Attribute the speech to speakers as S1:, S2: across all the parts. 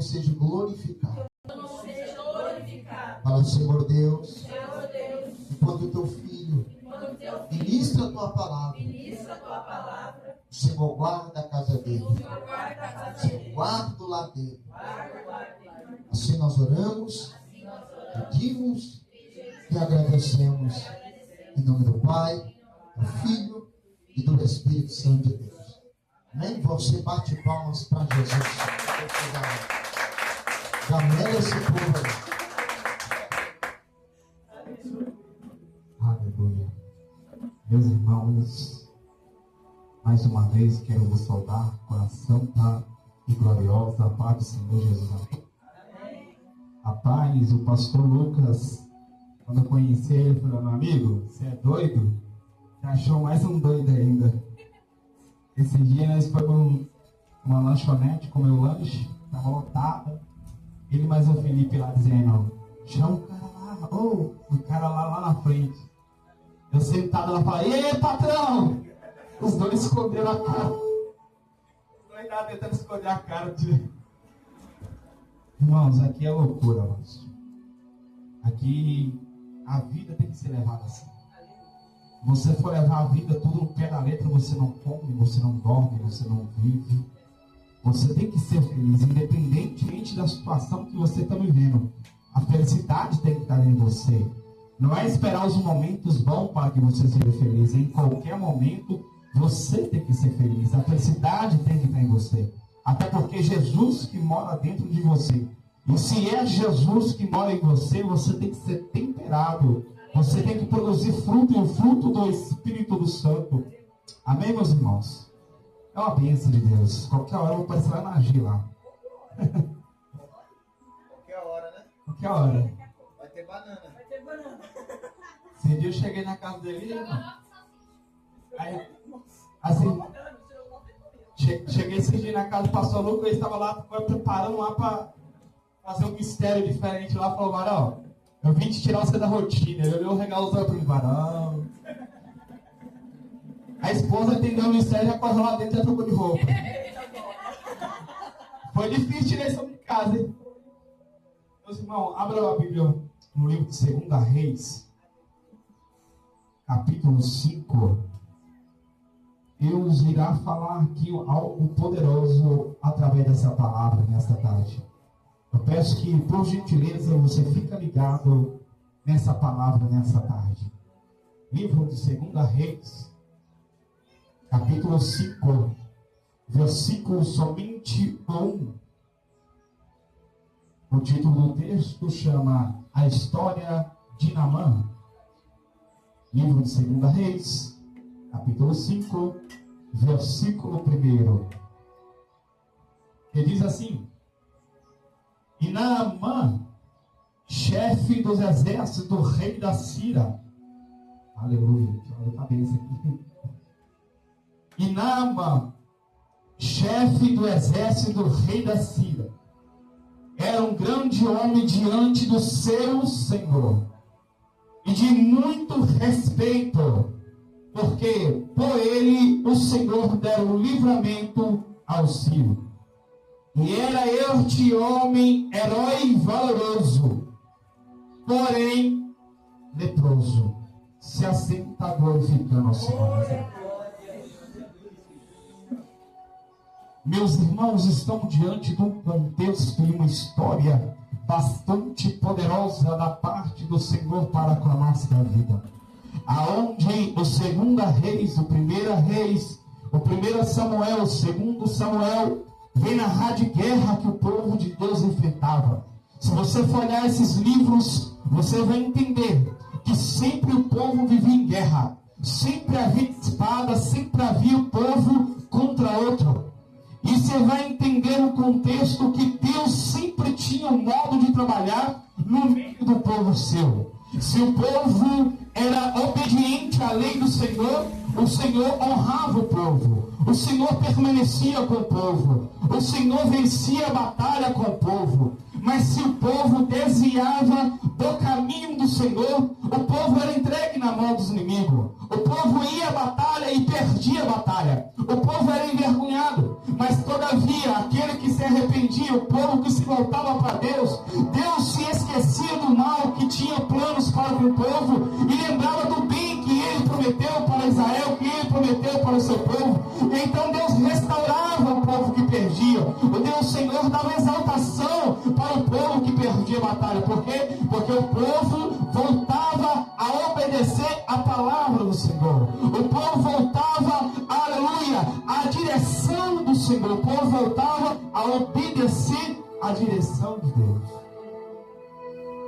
S1: seja glorificado. Fala, Senhor Deus, enquanto o teu filho ministra a tua palavra, o Senhor guarda a casa dele, o Senhor guarda o lar dele. Assim nós oramos, pedimos e agradecemos em nome do Pai, do Filho e do Espírito Santo de Deus. Amém? Você bate palmas para Jesus. Gamela esse povo aí.
S2: Aleluia. Meus irmãos, mais uma vez quero vos saudar com a santa e gloriosa paz do Senhor Jesus. Rapaz, o pastor Lucas, quando eu conheci ele, falou: meu amigo, você é doido? Você achou mais um doido ainda. Esse dia nós fomos uma lanchonete, comer o lanche, estava lotada. Ele mais o Felipe lá dizendo: chama o cara lá, o cara lá na frente. Eu sentado lá, falei: e aí, patrão? Os dois esconderam a cara. Os dois estavam tentando esconder a cara de... Irmãos, aqui é loucura, irmãos. Aqui a vida tem que ser levada assim. Se você for levar a vida tudo no pé da letra, você não come, você não dorme, você não vive. Você tem que ser feliz, independentemente da situação que você está vivendo. A felicidade tem que estar em você. Não é esperar os momentos bons para que você seja feliz. Em qualquer momento, você tem que ser feliz. A felicidade tem que estar em você. Até porque Jesus que mora dentro de você. E se é Jesus que mora em você, você tem que ser temperado. Você tem que produzir fruto, e o fruto do Espírito do Santo. Amém, meus irmãos? É uma bênção de Deus. Qualquer hora eu vou aparecer lá na Agi lá.
S3: Qualquer hora, né?
S2: Qualquer hora.
S3: Vai ter banana.
S2: Esse dia eu cheguei na casa dele, aí, assim, cheguei esse dia na casa do pastor Lucas, ele estava lá preparando lá para fazer um mistério diferente lá, falou: varão, eu vim te tirar você da rotina. Ele olhou o regalozão para mim: varão. A esposa entendeu o mistério, já correu lá dentro e já trocou de roupa. Foi difícil tirar isso de casa, hein? Meus irmãos, abra a Bíblia no livro de 2 Reis, capítulo 5. Deus irá falar aqui algo poderoso através dessa palavra nesta tarde. Eu peço que, por gentileza, você fique ligado nessa palavra nessa tarde. Livro de 2 Reis, capítulo 5, versículo somente 1. O título do texto chama A História de Naamã. Livro de 2 Reis, capítulo 5, versículo 1. Que diz assim: e Naamã, chefe dos exércitos do rei da Síria. Aleluia, olha a cabeça aqui. E Naamã, chefe do exército do rei da Síria, era um grande homem diante do seu Senhor, e de muito respeito, porque por ele o Senhor dera o livramento ao Sírio. E era este homem herói e valoroso, porém leproso. Se assenta glorificando ao Senhor. Meus irmãos, estamos diante de um contexto e uma história bastante poderosa da parte do Senhor para com a nossa vida. Aonde o 2 Reis, o 1 Reis, o 1 Samuel, o 2 Samuel, vem narrar de guerra que o povo de Deus enfrentava. Se você for olhar esses livros, você vai entender que sempre o povo vivia em guerra. Sempre havia espada, sempre havia o povo contra outro. E você vai entender no contexto que Deus sempre tinha um modo de trabalhar no meio do povo seu. Se o povo era obediente à lei do Senhor, o Senhor honrava o povo. O Senhor permanecia com o povo. O Senhor vencia a batalha com o povo. Mas se o povo desviava do caminho do Senhor, o povo era entregue na mão dos inimigos. O povo ia à batalha e perdia a batalha. O povo era envergonhado. Mas todavia, aquele que se arrependia, o povo que se voltava para Deus, Deus se esquecia do mal que tinha planos para o povo e lembrava do bem que ele prometeu para Israel, que ele prometeu para o seu povo. Então Deus restaurava o povo que perdia. O Deus Senhor dava exaltação para o povo que perdia a batalha. Por quê? Porque o povo voltava a obedecer a palavra do Senhor. O povo voltava, aleluia, à direção do Senhor. O povo voltava a obedecer a direção de Deus.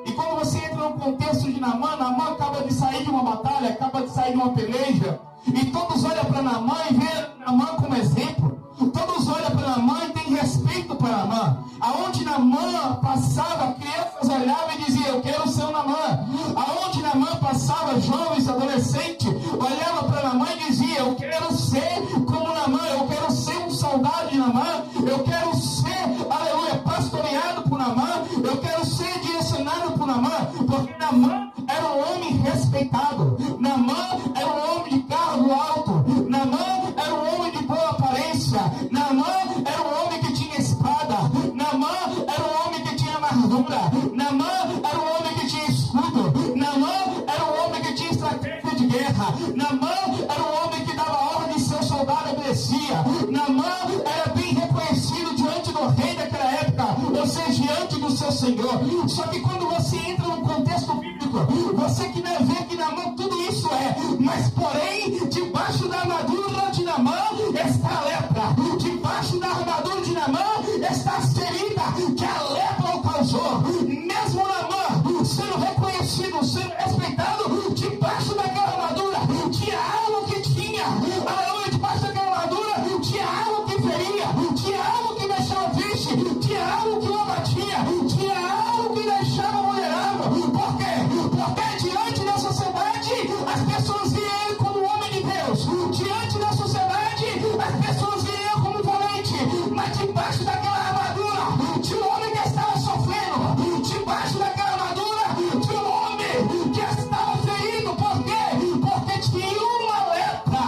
S2: E quando você entra no contexto de Naamã, Naamã acaba de sair de uma batalha, acaba de sair de uma peleja, e todos olham para Naamã e veem Naamã como exemplo. Todos olham para Naamã e têm respeito para Naamã. Aonde Naamã passava, crianças olhavam e diziam: eu quero ser o Naamã. Aonde Naamã passava, jovens, adolescentes, olhavam para Naamã e diziam: eu quero ser como Naamã, eu quero ser um soldado de Naamã, eu quero ser, aleluia, pastoreado por Naamã, eu quero ser direcionado por Naamã, porque Naamã era um homem respeitado, Naamã era um homem de cargo alto, Naamã era um homem de boa aparência, Naamã era um homem que tinha espada, Naamã era um homem que tinha armadura, Naamã era um homem que tinha escudo, Naamã era um homem que tinha estratégia de guerra, Naamã era um homem que dava ordem e seu soldado obedecia, Naamã era bem reconhecido diante do rei daquela época, ou seja, diante do seu Senhor. Só que quando você entra no contexto bíblico, você que vai ver que Naamã tudo isso é, mas porém, debaixo da armadura de Naamã está a lepra, debaixo da armadura de Naamã está a ferida que a lepra o causou. Mesmo Naamã sendo reconhecido, sendo respeitado, debaixo daquela armadura tinha algo que tinha, aleluia, debaixo daquela armadura tinha algo que feria, tinha algo que deixava triste, tinha algo que o abatia, tinha algo que deixava vulnerável. Por quê? Porque diante da sociedade as pessoas viam ele como homem de Deus, diante da sociedade as pessoas viam ele como valente, mas debaixo daquela armadura tinha um homem que estava sofrendo, debaixo daquela armadura tinha um homem que estava ferido. Por quê? Porque tinha uma lepra,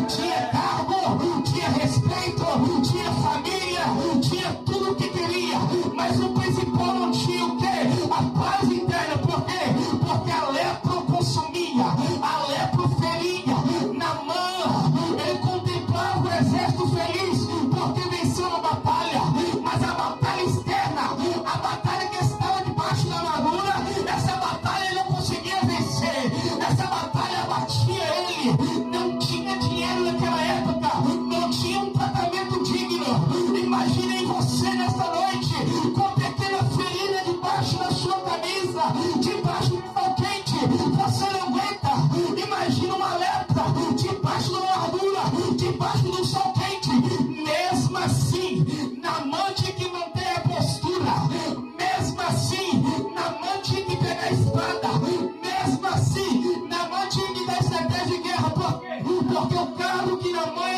S2: tinha cargo, tinha respeito, tinha família, tinha tudo o que queria, mas o principal não tinha o quê? A paz interna. Por quê? Porque a lepra o consumia, a lepra o feria. Naamã, ele contemplava o exército feliz porque venceu a batalha, mas a batalha externa, a batalha que estava debaixo da armadura, essa batalha ele não conseguia vencer, essa batalha batia ele. Não tinha dinheiro naquela época, não tinha um tratamento digno. Imaginem você nesta noite com a pequena ferida debaixo da sua camisa, debaixo do sol quente, você não aguenta. Imagina uma lepra debaixo da armadura, debaixo do sol quente. Mesmo assim, Naamã tinha que manter a postura, mesmo assim, Naamã tinha que pegar a espada, mesmo assim, Naamã tinha que dar estratégia de guerra. Por quê? Porque o cargo que Naamã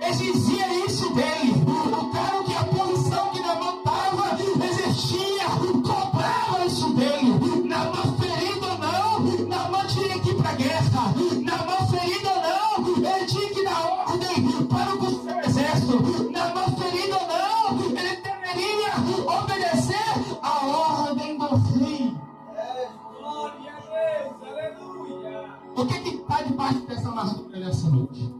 S2: exigia isso dele. O cargo que a posição que Naamã estava existia, cobrava isso dele. Naamã ferido ou não, Naamã tinha que ir para a guerra. Naamã ferido ou não, ele tinha que dar ordem para o seu exército. Naamã ferido ou não, ele deveria obedecer a ordem do rei.
S3: Glória a Deus, aleluia.
S2: O que está debaixo dessa armadura nessa noite?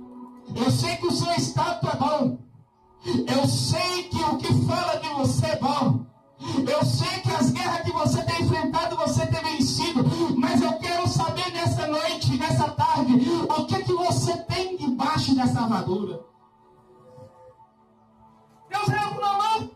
S2: Eu sei que o seu status é bom. Eu sei que o que fala de você é bom. Eu sei que as guerras que você tem enfrentado, você tem vencido. Mas eu quero saber nessa noite, nessa tarde, o que você tem debaixo dessa armadura. Deus era com Naamã.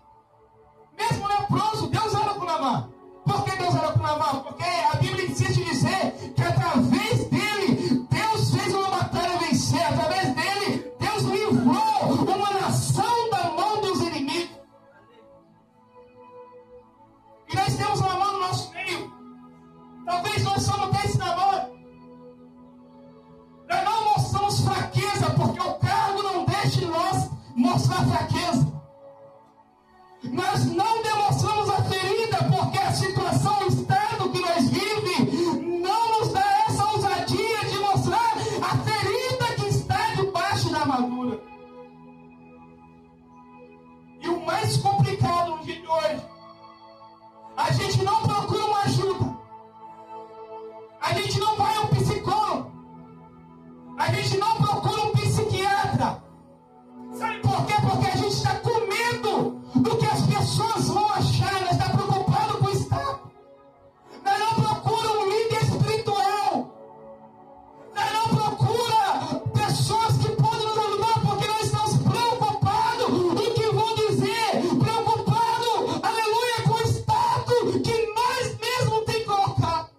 S2: Mesmo leproso, Deus era com Naamã. Por que Deus era com Naamã? Porque a Bíblia insiste em dizer que através dele, Deus fez uma batalha vencer. Através dele, Deus livrou uma nação da mão dos inimigos. E nós temos Naamã no nosso meio. Talvez nós somos desse Naamã. Nós não mostramos fraqueza, porque o cargo não deu mostrar fraqueza. Nós não demonstramos a ferida porque a situação, o estado que nós vivemos, não nos dá essa ousadia de mostrar a ferida que está debaixo da armadura. E o mais complicado no dia de hoje, a gente não procura uma ajuda. A gente não vai a um psicólogo. A gente não procura um psiquiatra. Sabe por quê? Porque a gente está com medo do que as pessoas vão achar. Nós estamos preocupados com o Estado. Nós não procuramos um líder espiritual. Nós não procuramos pessoas que podem nos ajudar, porque nós estamos preocupados com o que vão dizer. Preocupados, aleluia, com o Estado que nós mesmos temos colocado.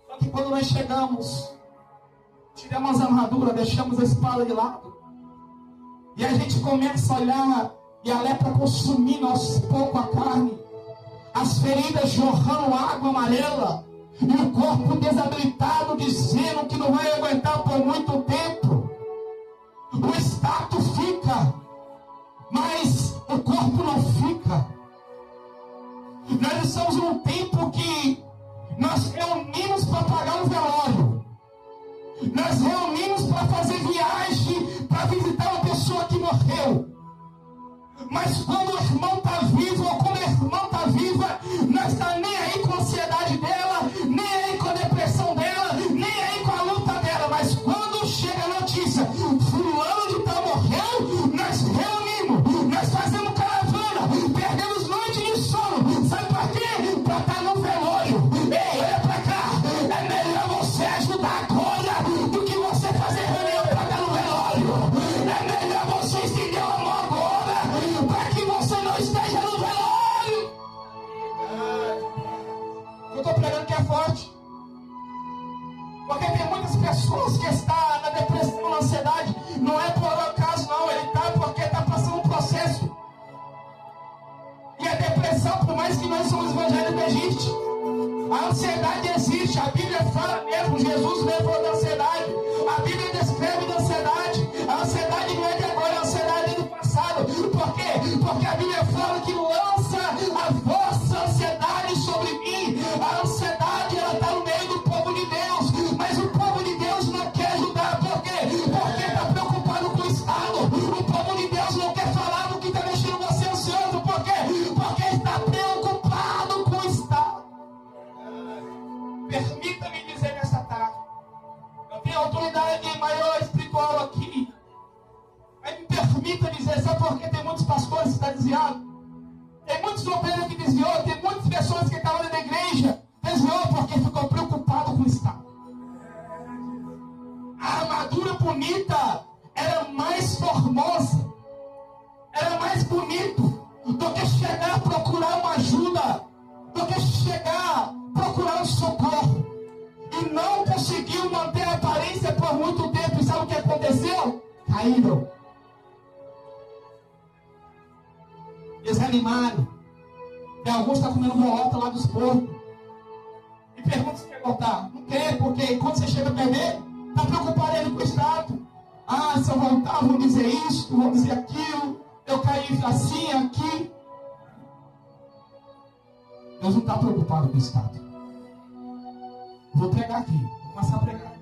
S2: Só que quando nós chegamos, tiramos a armadura, deixamos a espada de lado, e a gente começa a olhar, e a lepra consumindo aos poucos a carne, as feridas jorrando água amarela, e o corpo desabilitado, dizendo que não vai aguentar por muito tempo. O status fica, mas o corpo não fica. Nós estamos num tempo que nós reunimos para pagar um velório. Nós reunimos para fazer viagem, para visitar uma pessoa que morreu. Mas quando o irmão está vivo, ou quando a irmã está viva, nós estamos nem aí com a ansiedade dela, nem aí com a depressão dela, nem aí com a luta dela. Mas quando chega a notícia, fulano de tal morreu, nós reunimos, nós fazemos caravana, perdemos noite de sono. Sabe por quê? Para estar no velório. Ei, olha para cá, é melhor você ajudar agora do que você fazer reunião para estar no velório. É melhor você estender a mão agora para que você não esteja no velório. Eu estou pregando que é forte, porque tem muitas pessoas que estão na depressão, na ansiedade. Não é por acaso não, ele está porque está passando um processo. E a depressão, por mais que nós somos evangélicos, existe. A ansiedade existe, a Bíblia fala mesmo, Jesus levou da ansiedade, a Bíblia descreve da ansiedade. A ansiedade não é de agora, a ansiedade é do passado. Por quê? Porque a Bíblia fala que lança a vossa ansiedade sobre mim. A ansiedade, ela está no meio do povo de Deus, mas o povo de Deus não quer ajudar. Por quê? Porque está preocupado com o Estado. O povo de Deus não quer falar do que está deixando você ansioso. Por quê? Porque está preocupado com o Estado. Permita-me dizer nessa tarde, eu tenho autoridade maior espiritual aqui, mas me permita dizer, sabe por que tem muitos pastores que estão desviados? Tem muitos obreiros que desviou, tem muitas pessoas que estavam na igreja, desviou porque ficou preocupado com o Estado. A armadura bonita era mais formosa, era mais bonito do que chegar a procurar uma ajuda, do que chegar a procurar um socorro. E não conseguiu manter a aparência por muito tempo. E sabe o que aconteceu? Caíram. Desanimaram. E alguns estão comendo bolota lá dos porcos. E pergunta se quer voltar. Não quer, porque quando você chega a beber, está preocupado ele com o Estado. Ah, se eu voltar, vão dizer isso, vão dizer aquilo. Eu caí assim, aqui. Deus não está preocupado com o Estado. Vou pregar aqui, vou começar a pregar.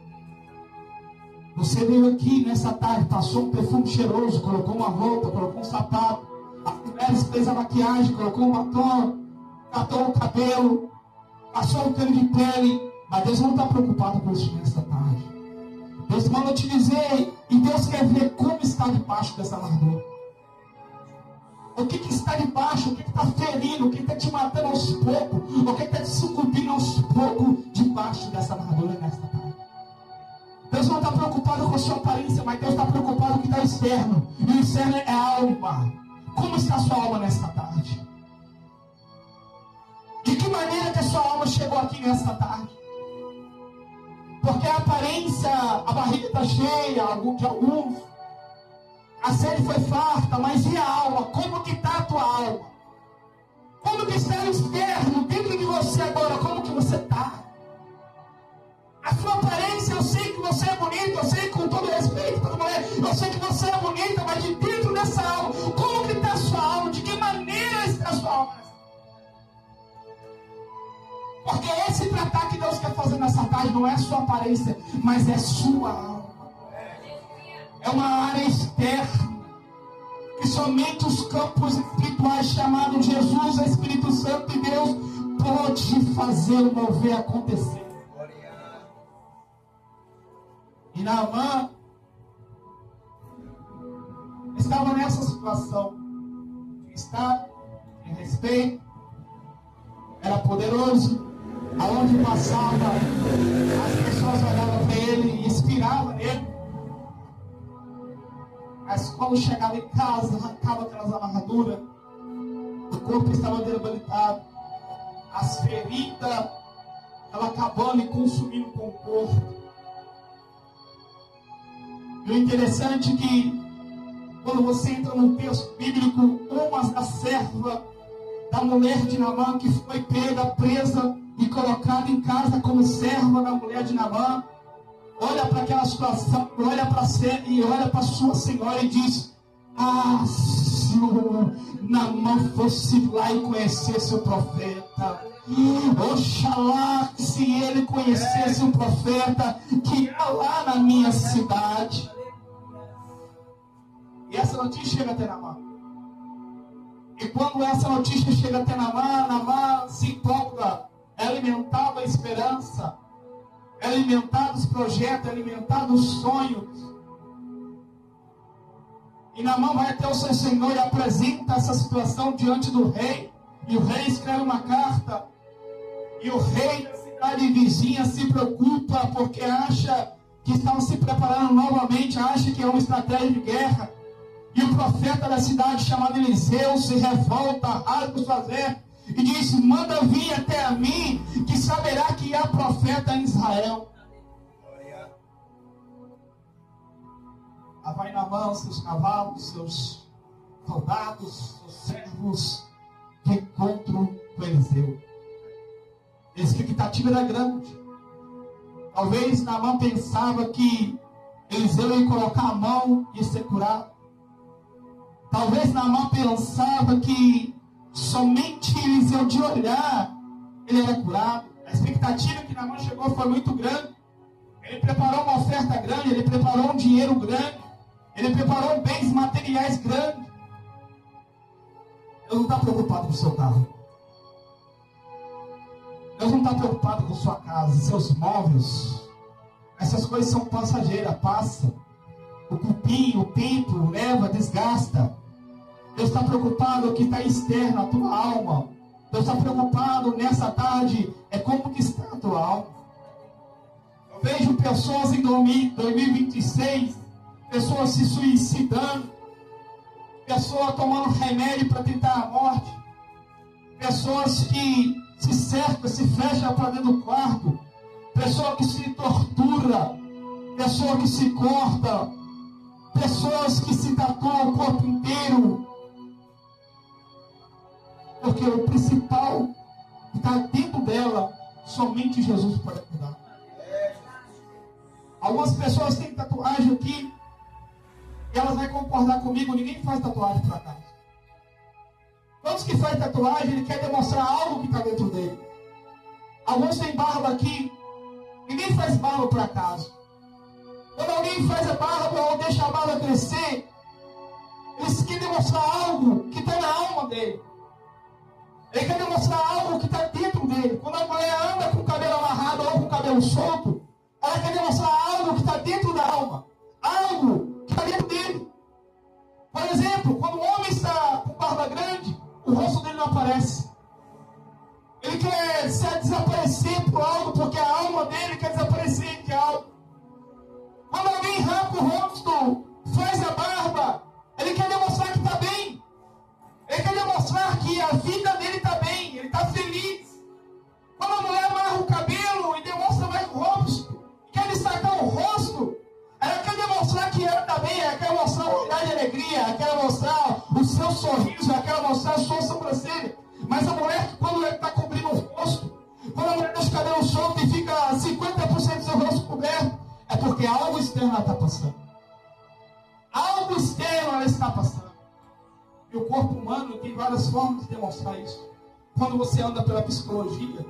S2: Você veio aqui nessa tarde, passou um perfume cheiroso, colocou uma roupa, colocou um sapato. As mulheres fez a maquiagem, colocou um batom, catou o cabelo, passou um creme de pele. Mas Deus não está preocupado com isso nessa tarde. Deus manda te dizer, e Deus quer ver como está debaixo dessa armadura. O que está debaixo, o que está ferindo, o que está te matando aos poucos, o que está te sucumbindo aos poucos debaixo dessa armadura nesta tarde. Deus não está preocupado com a sua aparência, mas Deus está preocupado com o que está externo. E o externo é a alma. Como está a sua alma nesta tarde? De que maneira que a sua alma chegou aqui nesta tarde? Porque a aparência, a barriga está cheia de alguns. A sede foi farta, mas e a alma? Como que está a tua alma? Como que está o externo dentro de você agora? Como que você está? A sua aparência, eu sei que você você é bonita, eu sei com todo respeito, toda mulher, eu sei que você é bonita, mas de dentro dessa alma, como que está a sua alma? De que maneira está a sua alma? Porque esse tratar que Deus quer fazer nessa tarde não é sua aparência, mas é sua alma. É uma área externa que somente os campos espirituais chamados Jesus, Espírito Santo e Deus pode fazer o mover acontecer. E Naamã estava nessa situação de estar em respeito, era poderoso, aonde passava as pessoas olhavam para ele e inspiravam nele. Mas quando chegava em casa, arrancava aquelas amarraduras, o corpo estava debilitado, as feridas, ela acabando e consumindo com o corpo. E o interessante é que, quando você entra no texto bíblico, uma da serva da mulher de Naamã, que foi pega, presa e colocada em casa como serva da mulher de Naamã, olha para aquela situação, olha para sua senhora e diz: ah, se o Naamã fosse lá e conhecesse o profeta, oxalá se ele conhecesse o profeta que ia lá na minha cidade. E essa notícia chega até Naamã. E quando essa notícia chega até Naamã, Naamã se empolga, é alimentado a esperança, é alimentado os projetos, é alimentado os sonhos. E Naamã vai até o seu senhor e apresenta essa situação diante do rei. E o rei escreve uma carta. E o rei da cidade vizinha se preocupa porque acha que estão se preparando novamente, acha que é uma estratégia de guerra. E o profeta da cidade, chamado Eliseu, se revolta, rasga os suas vestes e diz: manda vir até a mim, que saberá que há profeta em Israel. Lá vai Naamã, seus cavalos, seus soldados, seus servos, de encontro com Eliseu. A expectativa era grande. Talvez Naamã pensava que Eliseu ia colocar a mão e ser curado. Talvez Naamã pensava que somente Eliseu de olhar, ele era curado. A expectativa que Naamã chegou foi muito grande. Ele preparou uma oferta grande, ele preparou um dinheiro grande, ele preparou bens materiais grandes. Deus não está preocupado com o seu carro. Deus não está preocupado com sua casa, seus móveis. Essas coisas são passageiras, passa. O cupim, o tempo, leva, desgasta. Deus está preocupado com o que está externo, a tua alma. Deus está preocupado nessa tarde, é como que está a tua alma. Eu vejo pessoas em 2026, pessoas se suicidando, pessoas tomando remédio para tentar a morte, pessoas que se cercam, se fecham para dentro do quarto, pessoas que se torturam, pessoas que se cortam, pessoas que se tatuam o corpo inteiro. Porque o principal que está dentro dela, somente Jesus pode cuidar. Algumas pessoas têm tatuagem aqui, e elas vão concordar comigo, ninguém faz tatuagem por acaso. Todos que fazem tatuagem, ele quer demonstrar algo que está dentro dele. Alguns têm barba aqui, ninguém faz barba por acaso. Quando alguém faz a barba ou deixa a barba crescer, eles querem demonstrar algo que está na alma dele. Ele quer demonstrar algo que está dentro dele. Quando a mulher anda com o cabelo amarrado ou com o cabelo solto, ela quer demonstrar algo que está dentro da alma. Algo que está dentro dele. Por exemplo, quando o homem está com barba grande, o rosto dele não aparece. Ele quer desaparecer por algo, porque a alma dele quer desaparecer de algo. Quando alguém rasga o rosto, faz a barba, ele quer demonstrar que está bem. Ele quer demonstrar que a vida dele está bem, ele está feliz. Quando a mulher amarra o cabelo e demonstra mais o rosto, quer destacar o rosto, ela quer demonstrar que ela está bem, ela quer mostrar um olhar de alegria, ela quer mostrar o seu sorriso, ela quer mostrar a sua sobrancelha. Mas a mulher, quando ela está cobrindo o rosto, quando a mulher deixa o cabelo solto e fica 50% do seu rosto coberto, é porque externo ela está passando. Algo externo ela está passando. E o corpo humano tem várias formas de demonstrar isso. Quando você anda pela psicologia,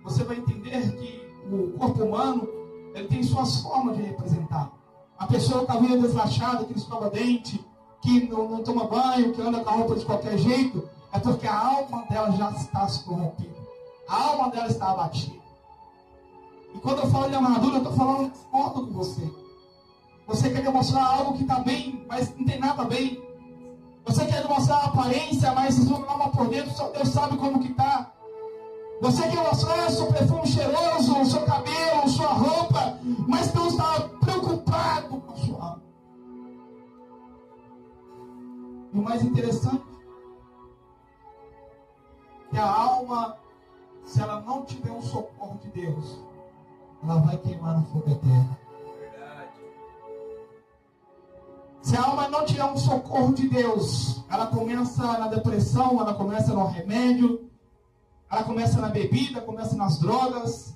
S2: você vai entender que o corpo humano, ele tem suas formas de representar. A pessoa com a vida deslachada, que não escova dente, que não toma banho, que anda com a roupa de qualquer jeito, é porque a alma dela já está se corrompida. A alma dela está abatida. E quando eu falo de armadura, eu estou falando de modo com você. Você quer demonstrar algo que está bem, mas não tem nada bem. Você quer demonstrar a aparência, mas sua alma por dentro, só Deus sabe como que está. Você quer mostrar seu perfume cheiroso, o seu cabelo, sua roupa, mas Deus está preocupado com a sua alma. E o mais interessante é que a alma, se ela não tiver um socorro de Deus, ela vai queimar no fogo eterno. Se a alma não tiver um socorro de Deus, ela começa na depressão, ela começa no remédio, ela começa na bebida, começa nas drogas.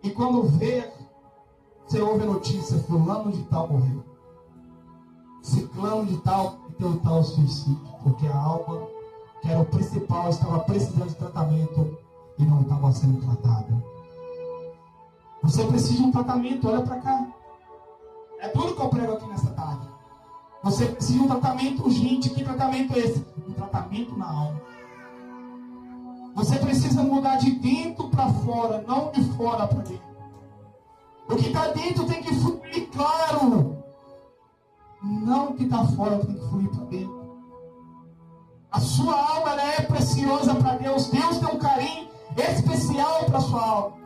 S2: E quando vê, você ouve a notícia, fulano de tal morreu. Ciclano de tal teve tal suicídio. Porque a alma, que era o principal, estava precisando de tratamento e não estava sendo tratada. Você precisa de um tratamento, olha para cá. É duro que eu prego aqui nessa tarde. Você precisa de um tratamento urgente. Que tratamento é esse? Um tratamento na alma. Você precisa mudar de dentro para fora, não de fora para dentro. O que está dentro tem que fluir, claro. Não o que está fora tem que fluir para dentro. A sua alma, ela é preciosa para Deus. Deus tem um carinho especial para a sua alma.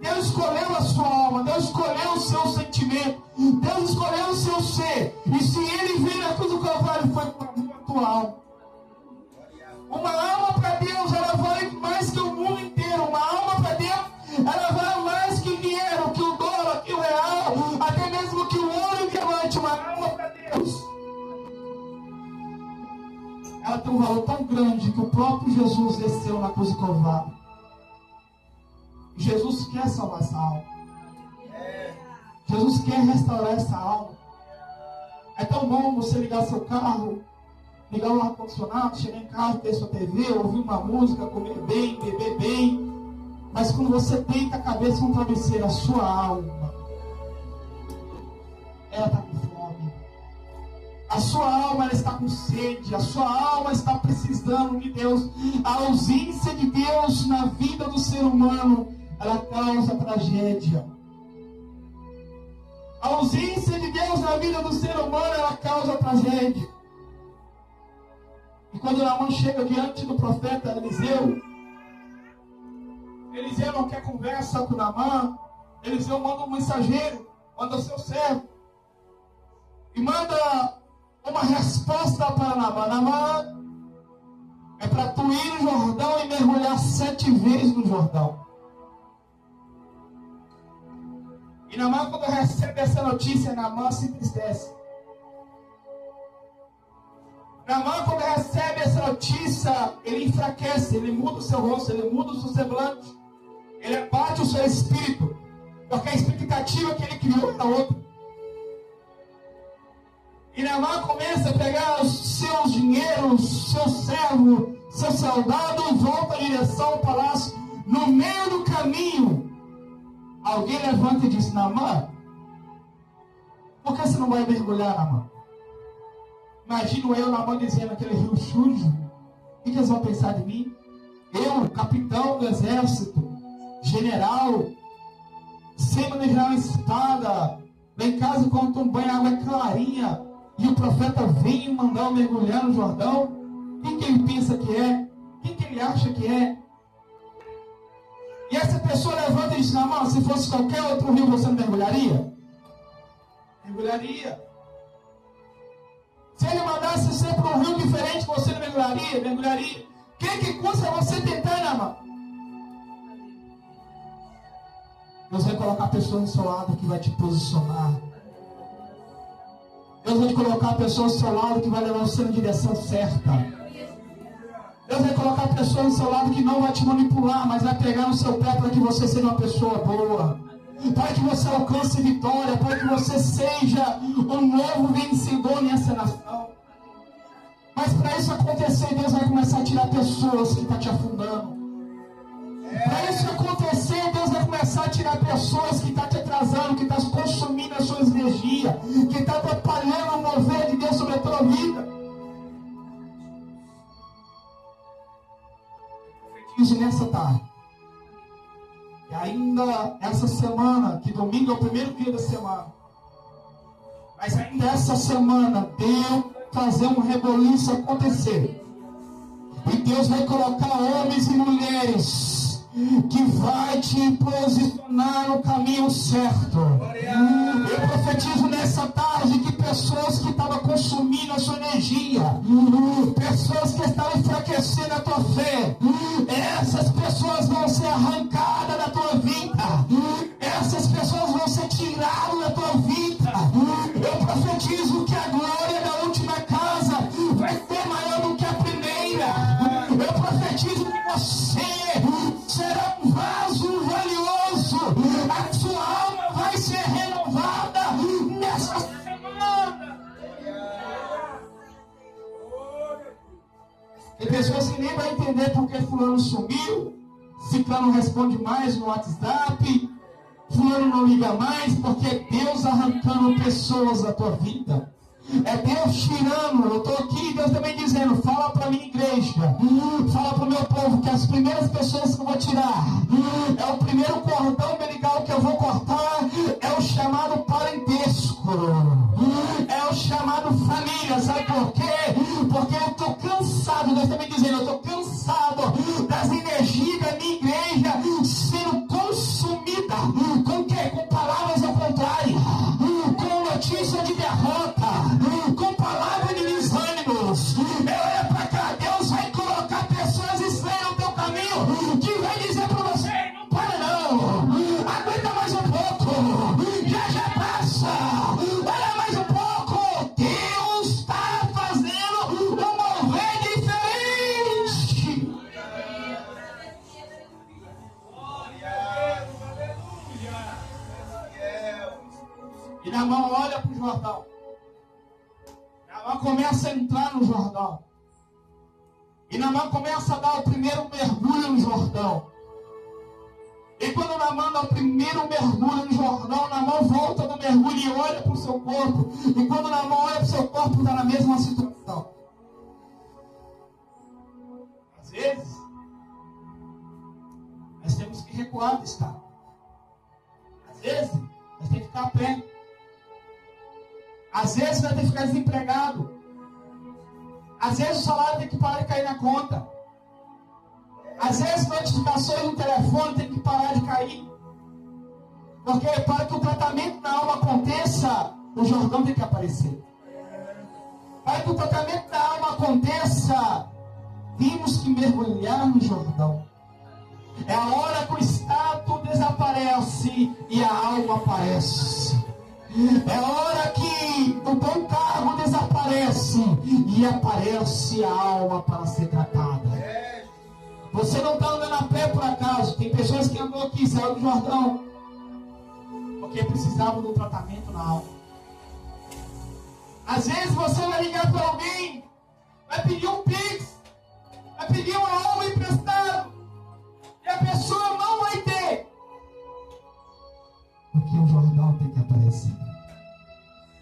S2: Deus escolheu a sua alma, Deus escolheu o seu sentimento, Deus escolheu o seu ser. E se Ele vir na cruz do Calvário, foi para a tua alma. Uma alma para Deus, ela vale mais que o mundo inteiro. Uma alma para Deus, ela vale mais que o dinheiro, que o dólar, que o real, até mesmo que o ouro e o diamante. Uma alma para Deus, ela tem um valor tão grande que o próprio Jesus desceu na cruz do Calvário. Jesus quer salvar essa alma. Jesus quer restaurar essa alma. É tão bom você ligar seu carro, ligar o ar-condicionado, chegar em casa, ter sua TV, ouvir uma música, comer bem, beber bem. Mas quando você deita a cabeça no travesseiro, a sua alma, ela está com fome. A sua alma, ela está com sede. A sua alma está precisando de Deus. A ausência de Deus na vida do ser humano, ela causa tragédia. A ausência de Deus na vida do ser humano, ela causa tragédia. E quando Naamã chega diante do profeta Eliseu, Eliseu não quer conversa com Naamã. Eliseu manda um mensageiro, manda o seu servo, e manda uma resposta para Naamã. Naamã, é para tu ir no Jordão e mergulhar 7 vezes no Jordão. E Naamã, quando recebe essa notícia, Naamã se entristece. Naamã, quando recebe essa notícia, ele enfraquece, ele muda o seu rosto, ele muda o seu semblante, ele abate o seu espírito, porque a expectativa que ele criou era outra. E Naamã começa a pegar os seus dinheiros, seu servo, seu soldado, e volta em direção ao palácio. No meio do caminho, alguém levanta e diz: Naamã, por que você não vai mergulhar, Naamã? Imagino eu, Naamã, dizendo aquele rio sujo. O que eles vão pensar de mim? Eu, capitão do exército, general, sem manejar uma espada, lá em casa quando tomo banho, a água é clarinha, e o profeta vem e mandar eu mergulhar no Jordão. Quem que ele pensa que é? Quem que ele acha que é? E essa pessoa levanta e diz: Naamã, se fosse qualquer outro rio, você não mergulharia? Mergulharia. Se ele mandasse ser para um rio diferente, você não mergulharia? Mergulharia. O que custa você tentar, Naamã? Deus vai colocar pessoas do seu lado que vai te posicionar. Deus vai colocar pessoas do seu lado que vai levar você na direção certa. Deus vai colocar pessoas do seu lado que não vai te manipular, mas vai pegar no seu pé para que você seja uma pessoa boa. para que você alcance vitória, para que você seja um novo vencedor nessa nação. Mas para isso acontecer, Deus vai começar a tirar pessoas que estão te afundando. Para isso acontecer, Deus vai começar a tirar pessoas que estão te atrasando, que estão consumindo as suas energias, que estão atrapalhando o mover de Deus sobre a tua vida. Profetizo nessa tarde. E ainda essa semana, que domingo é o primeiro dia da semana, mas ainda essa semana, Deus vai fazer um reboliço acontecer. E Deus vai colocar homens e mulheres que vai te posicionar no caminho certo. Eu profetizo nessa tarde que pessoas que estavam consumindo a sua energia, pessoas que estavam enfraquecendo a tua fé, essas pessoas vão ser arrancadas da tua vida. Essas pessoas vão ser tiradas da tua vida. Eu profetizo que a glória da última casa vai ser maior do que a primeira. Eu profetizo que você será um vaso valioso. A sua alma vai ser renovada nessa semana. Tem pessoas que nem vão entender porque fulano sumiu, ciclano responde mais no WhatsApp, fulano não liga mais, porque é Deus arrancando pessoas da tua vida. É Deus tirando. Eu estou aqui, Deus também dizendo, fala para a minha igreja, fala para o meu povo, que as primeiras pessoas que eu vou tirar, é o primeiro cordão umbilical que eu vou cortar, é o chamado parentesco, é o chamado família. Sabe por quê? Porque eu estou cansado, Deus também dizendo, eu estou cansado das energias da minha igreja sendo consumida com o quê? Com palavras ao contrário, com notícia de derrota, com palavra de desânimos. Eu olho para cá, Deus vai colocar pessoas estranhas no teu caminho, que vai dizer para você, não para não, aguenta mais um pouco, já passa, olha mais um pouco, Deus está fazendo um mover diferente. E na mão olha para o Jordão. Naamã começa a entrar no Jordão. E Naamã começa a dar o primeiro mergulho no Jordão. E quando Naamã dá o primeiro mergulho no Jordão, Naamã volta do mergulho e olha para o seu corpo. E quando Naamã olha para o seu corpo, está na mesma situação. Às vezes, nós temos que recuar do estado. Às vezes, nós temos que ficar a pé. Às vezes vai ter que ficar desempregado. Às vezes o salário tem que parar de cair na conta. Às vezes notificações no telefone tem que parar de cair. Porque para que o tratamento da alma aconteça, o Jordão tem que aparecer. Para que o tratamento da alma aconteça, temos que mergulhar no Jordão. É a hora que o estado desaparece e a alma aparece. É a hora que o bom cargo desaparece e aparece a alma para ser tratada. Você não está andando a pé por acaso. Tem pessoas que andam aqui, saiu do Jordão, porque precisavam do tratamento na alma. Às vezes você vai ligar para alguém, vai pedir um pix, vai pedir uma alma emprestada, e a pessoa não vai ter. Porque o Jordão tem que aparecer.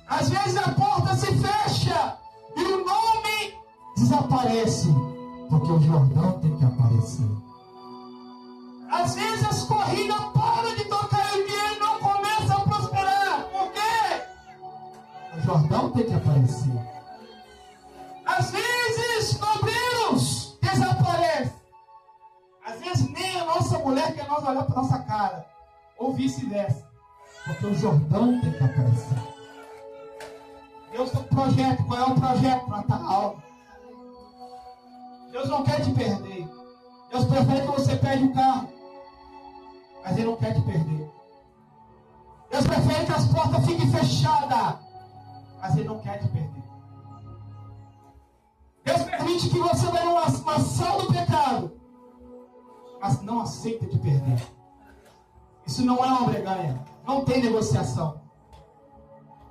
S2: Às vezes a porta se fecha e o nome desaparece, porque o Jordão tem que aparecer. Às vezes as corridas param de tocar e o dinheiro não começa a prosperar. Por quê? O Jordão tem que aparecer. Às vezes obreiros desaparecem. Às vezes nem a nossa mulher quer nós olhar para nossa cara, ou vice-versa, porque o Jordão tem que aparecer. Deus tem um projeto. Qual é o projeto? Plantar alma. Deus não quer te perder. Deus prefere que você perde o carro, mas Ele não quer te perder. Deus prefere que as portas fiquem fechadas, mas Ele não quer te perder. Deus permite que você dê uma ação do pecado, mas não aceita te perder. Isso não é uma breganha. Não tem negociação.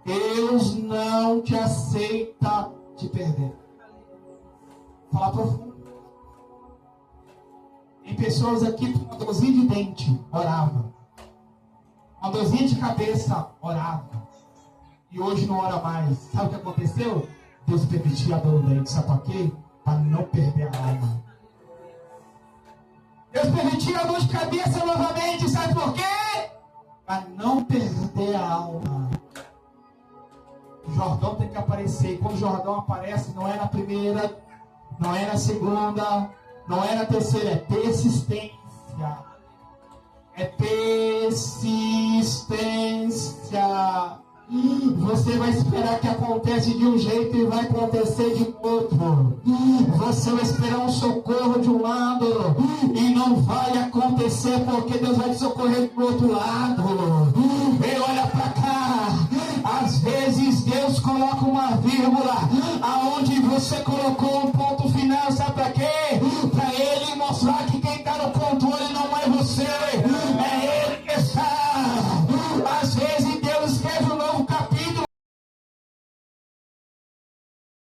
S2: Deus não te aceita te perder. Vou falar profundo. Tem pessoas aqui com uma dorzinha de dente, orava. Uma dorzinha de cabeça, orava. E hoje não ora mais. Sabe o que aconteceu? Deus permitiu a dor do dente. Sabe por quê? Para não perder a alma. Deus permitiu a dor de cabeça novamente. Sabe por quê? Para não perder a alma. O Jordão tem que aparecer. E quando o Jordão aparece, não é na primeira, não é na segunda, não é na terceira, é persistência. É persistência. Você vai esperar que acontece de um jeito e vai acontecer de outro. Você vai esperar um socorro de um lado e não vai acontecer porque Deus vai te socorrer do outro lado. E olha pra cá. Às vezes Deus coloca uma vírgula aonde você colocou um ponto final. Sabe pra quê?